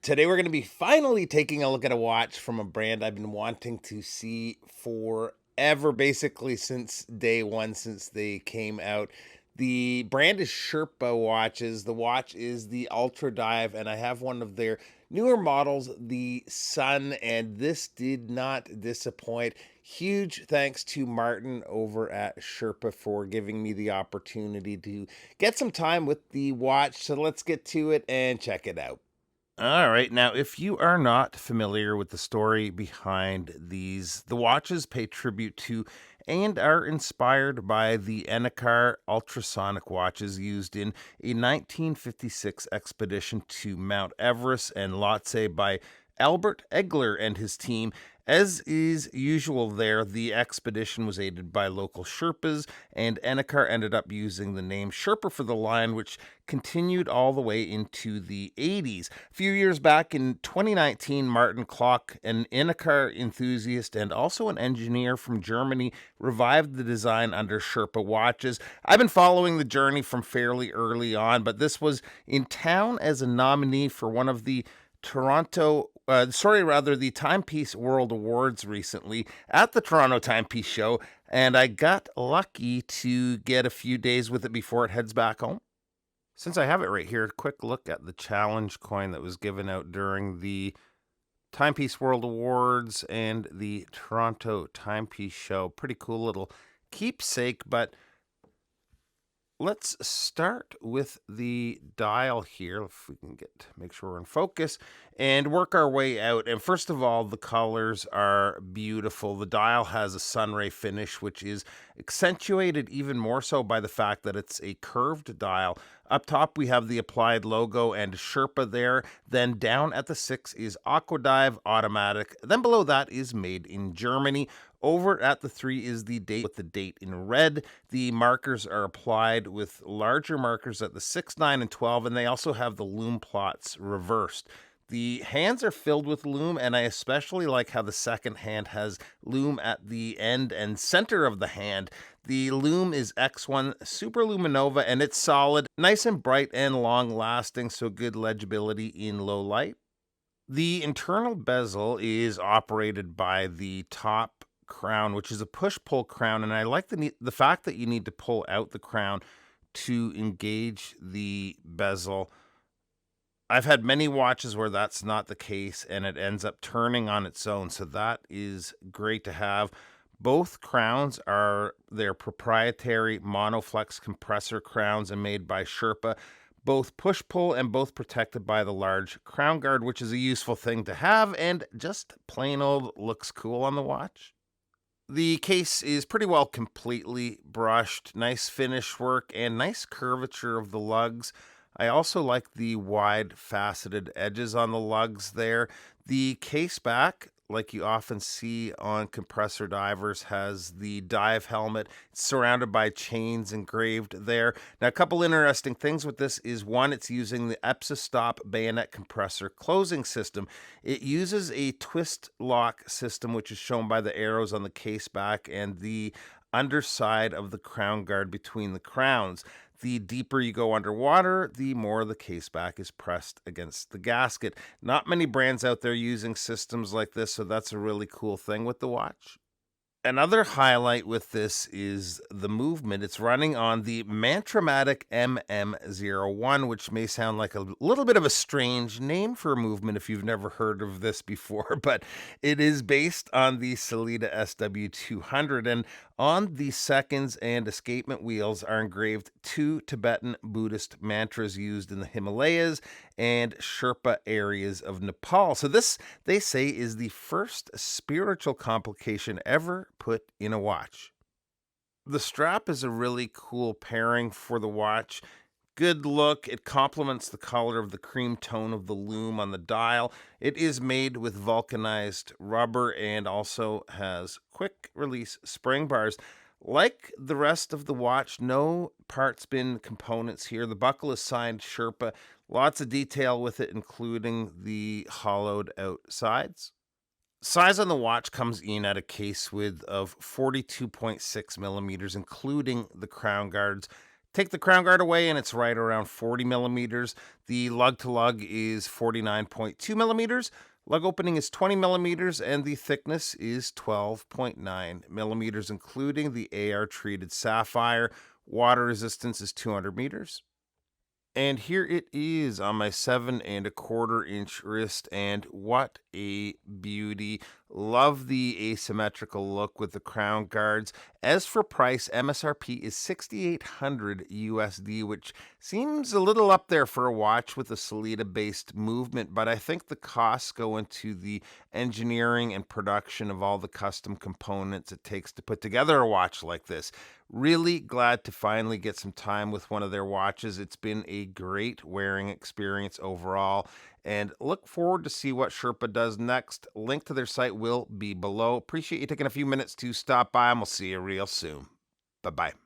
Today we're going to be finally taking a look at a watch from a brand I've been wanting to see forever, basically since day one, since they came out. The brand is Sherpa watches. The watch is the Ultradive, and I have one of their newer models, the Sun, and this did not disappoint. Huge thanks to Martin over at Sherpa for giving me the opportunity to get some time with the watch. So let's get to it and check it out. All right. Now, if you are not familiar with the story behind these, the watches pay tribute to and are inspired by the Enocar ultrasonic watches used in a 1956 expedition to Mount Everest and Lhotse by Albert Egler and his team. As is usual there, the expedition was aided by local Sherpas, and Enocar ended up using the name Sherpa for the line, which continued all the way into the 80s. A few years back in 2019, Martin Klock, an Enocar enthusiast and also an engineer from Germany, revived the design under Sherpa watches. I've been following the journey from fairly early on, but this was in town as a nominee for one of the the Timepiece World Awards recently at the Toronto Timepiece Show, and I got lucky to get a few days with it before it heads back home. Since I have it right here, a quick look at the challenge coin that was given out during the Timepiece World Awards and the Toronto Timepiece Show. Pretty cool little keepsake, but let's start with the dial here, if we can make sure we're in focus, and work our way out. And first of all, the colors are beautiful. The dial has a sunray finish, which is accentuated even more so by the fact that it's a curved dial. Up top, we have the applied logo and Sherpa there. Then down at the 6 is Aquadive Automatic. Then below that is Made in Germany. Over at the 3 is the date with the date in red. The markers are applied with larger markers at the 6, 9, and 12, and they also have the lume plots reversed. The hands are filled with lume, and I especially like how the second hand has lume at the end and center of the hand. The lume is X1 Superluminova, and it's solid, nice and bright and long-lasting, so good legibility in low light. The internal bezel is operated by the top crown, which is a push-pull crown, and I like the fact that you need to pull out the crown to engage the bezel. I've had many watches where that's not the case, and it ends up turning on its own, so that is great to have. Both crowns are their proprietary monoflex compressor crowns and made by Sherpa. Both push-pull and both protected by the large crown guard, which is a useful thing to have and just plain old looks cool on the watch. The case is pretty well completely brushed, nice finish work, and nice curvature of the lugs. I also like the wide faceted edges on the lugs there. The case back, like you often see on compressor divers, has the dive helmet. It's surrounded by chains engraved there. Now, a couple interesting things with this is, one, it's using the Stop bayonet compressor closing system. It uses a twist lock system, which is shown by the arrows on the case back and the underside of the crown guard between the crowns. The deeper you go underwater, the more the case back is pressed against the gasket. Not many brands out there using systems like this, so that's a really cool thing with the watch. Another highlight with this is the movement. It's running on the Mantramatic MM01, which may sound like a little bit of a strange name for a movement if you've never heard of this before, but it is based on the Sellita SW200, and on the seconds and escapement wheels are engraved 2 Tibetan Buddhist mantras used in the Himalayas and Sherpa areas of Nepal. So this, they say, is the first spiritual complication ever put in a watch. The strap is a really cool pairing for the watch. Good look. It complements the color of the cream tone of the lume on the dial. It is made with vulcanized rubber and also has quick release spring bars. Like the rest of the watch, no parts bin components here. The buckle is signed Sherpa. Lots of detail with it, including the hollowed out sides. Size on the watch comes in at a case width of 42.6 millimeters, including the crown guards. Take the crown guard away and it's right around 40 millimeters. The lug to lug is 49.2 millimeters. Lug opening is 20 millimeters and the thickness is 12.9 millimeters, including the AR treated sapphire. Water resistance is 200 meters. And here it is on my 7¼ inch wrist, and what a beauty. Love the asymmetrical look with the crown guards. As for price, MSRP is $6,800 USD, which seems a little up there for a watch with a Sellita-based movement, but I think the costs go into the engineering and production of all the custom components it takes to put together a watch like this. Really glad to finally get some time with one of their watches. It's been a great wearing experience overall, and look forward to see what Sherpa does next. Link to their site will be below. Appreciate you taking a few minutes to stop by, and we'll see you real soon. Bye-bye.